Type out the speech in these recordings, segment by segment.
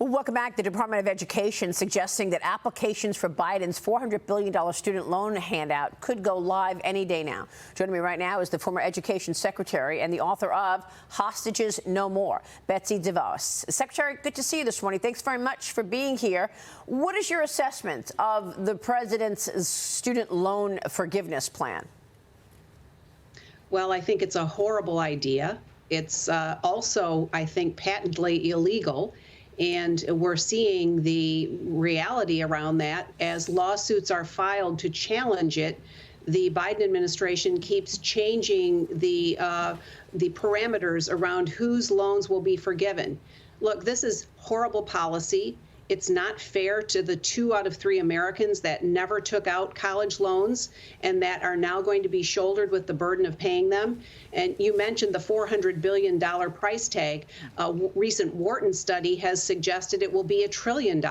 Well, welcome back. The Department of Education suggesting that applications for Biden's $400 billion student loan handout could go live any day now. Joining me right now is the former Education Secretary and the author of Hostages No More, Betsy DeVos. Secretary, good to see you this morning. Thanks very much for being here. What is your assessment of the president's student loan forgiveness plan? Well, I think it's a horrible idea. It's also, I think, patently illegal. And we're seeing the reality around that as lawsuits are filed to challenge it. The Biden administration keeps changing the parameters around whose loans will be forgiven. Look, this is horrible policy. It's not fair to the 2 out of 3 Americans that never took out college loans and that are now going to be shouldered with the burden of paying them. And you mentioned the $400 billion price tag. A recent Wharton study has suggested it will be $1 trillion.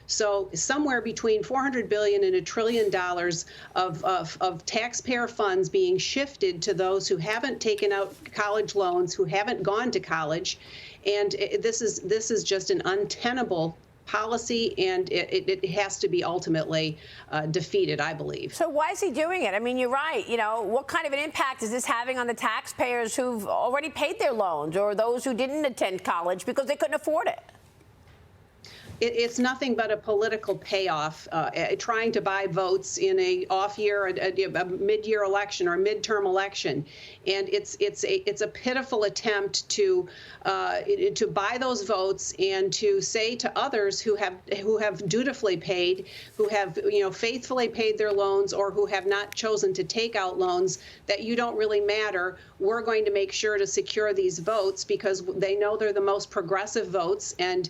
So somewhere between $400 billion and $1 trillion of taxpayer funds being shifted to those who haven't taken out college loans, who haven't gone to college. And this is just an untenable policy, and it has to be ultimately defeated, I believe. So why is he doing it? I mean, you're right. You know, what kind of an impact is this having on the taxpayers who've already paid their loans or those who didn't attend college because they couldn't afford it? It's nothing but a political payoff, trying to buy votes in a off year, a mid-year election or a midterm election, and it's a pitiful attempt to buy those votes and to say to others who have dutifully paid, who have faithfully paid their loans, or who have not chosen to take out loans, that you don't really matter. We're going to make sure to secure these votes because they know they're the most progressive votes, and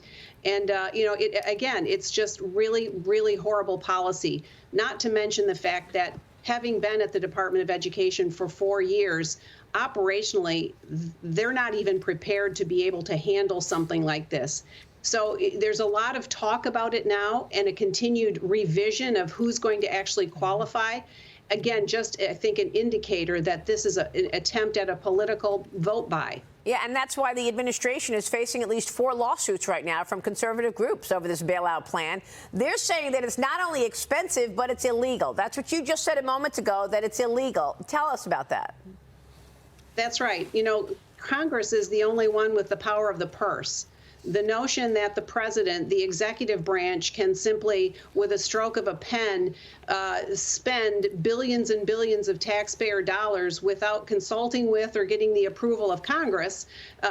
it's just really, really horrible policy, not to mention the fact that having been at the Department of Education for 4 years, operationally, they're not even prepared to be able to handle something like this. So there's a lot of talk about it now and a continued revision of who's going to actually qualify. Again, just, I think, an indicator that this is an attempt at a political vote buy. Yeah, and that's why the administration is facing at least 4 lawsuits right now from conservative groups over this bailout plan. They're saying that it's not only expensive, but it's illegal. That's what you just said a moment ago, that it's illegal. Tell us about that. That's right. Congress is the only one with the power of the purse. The notion that the president, the executive branch, can simply, with a stroke of a pen, spend billions and billions of taxpayer dollars without consulting with or getting the approval of Congress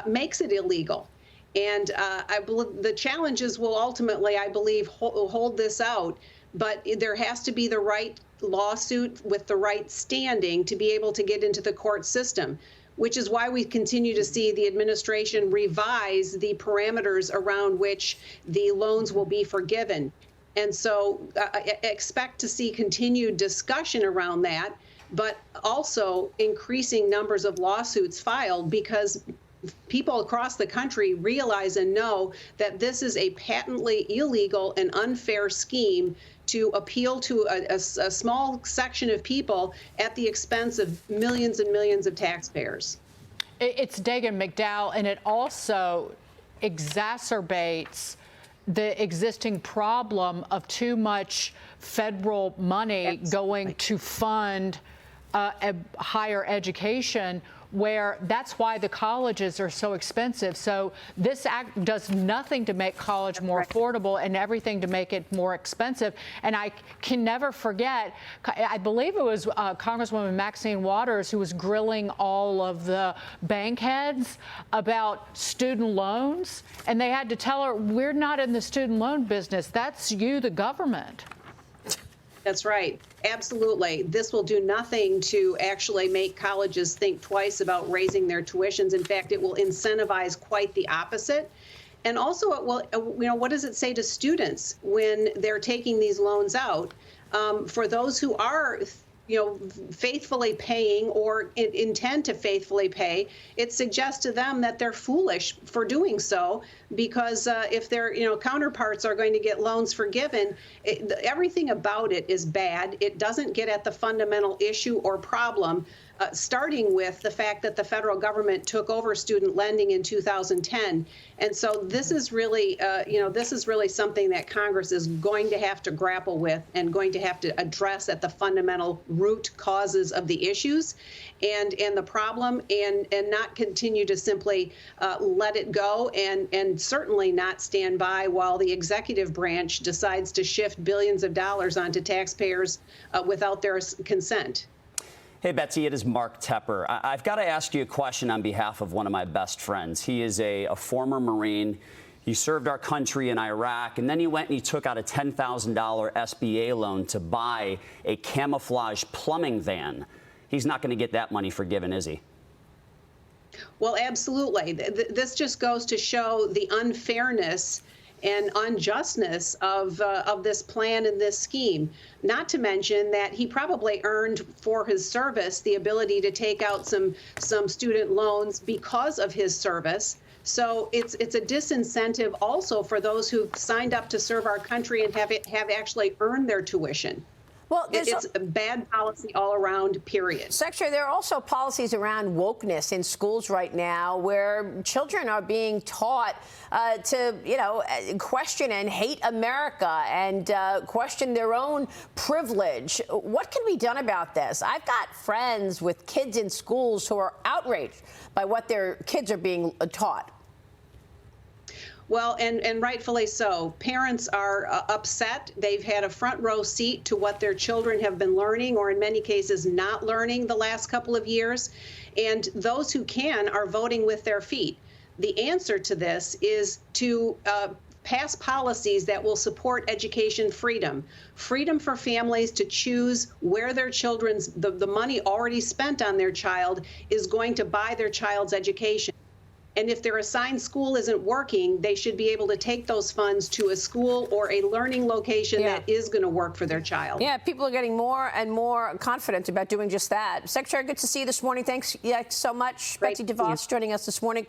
makes it illegal. And I believe the challenges will ultimately, I believe, hold this out. But there has to be the right lawsuit with the right standing to be able to get into the court system, which is why we continue to see the administration revise the parameters around which the loans will be forgiven. And so expect to see continued discussion around that, but also increasing numbers of lawsuits filed because people across the country realize and know that this is a patently illegal and unfair scheme to appeal to a small section of people at the expense of millions and millions of taxpayers. It's Dagan McDowell, and it also exacerbates the existing problem of too much federal money going to fund higher education, where that's why the colleges are so expensive. So this act does nothing to make college more affordable and everything to make it more expensive. And I can never forget, I believe it was Congresswoman Maxine Waters who was grilling all of the bank heads about student loans. And they had to tell her, we're not in the student loan business. That's you, the government. That's right. Absolutely. This will do nothing to actually make colleges think twice about raising their tuitions. In fact, it will incentivize quite the opposite. And also, it will, what does it say to students when they're taking these loans out? For those who are faithfully paying or intend to faithfully pay, it suggests to them that they're foolish for doing so, because if their counterparts are going to get loans forgiven, everything about it is bad. It doesn't get at the fundamental issue or problem. starting with the fact that the federal government took over student lending in 2010. And so this is really, this is really something that Congress is going to have to grapple with and going to have to address at the fundamental root causes of the issues and the problem, and not continue to simply let it go, and certainly not stand by while the executive branch decides to shift billions of dollars onto taxpayers without their consent. Hey, Betsy, it is Mark Tepper. I've got to ask you a question on behalf of one of my best friends. He is a former Marine. He served our country in Iraq, and then he went and he took out a $10,000 SBA loan to buy a camouflage plumbing van. He's not going to get that money forgiven, is he? Well, absolutely. This just goes to show the unfairness and unjustness of this plan and this scheme. Not to mention that he probably earned for his service the ability to take out some student loans because of his service. So it's a disincentive also for those who've signed up to serve our country and have actually earned their tuition. Well, it's a bad policy all around, period. Secretary, there are also policies around wokeness in schools right now where children are being taught to, question and hate America and question their own privilege. What can be done about this? I've got friends with kids in schools who are outraged by what their kids are being taught. Well, and rightfully so. Parents are upset. They've had a front row seat to what their children have been learning, or in many cases not learning, the last couple of years. And those who can are voting with their feet. The answer to this is to pass policies that will support education freedom. Freedom for families to choose where their children's, the money already spent on their child is going to buy their child's education. And if their assigned school isn't working, they should be able to take those funds to a school or a learning location that is going to work for their child. Yeah, people are getting more and more confident about doing just that. Secretary, good to see you this morning. Thanks so much. Betsy DeVos joining us this morning.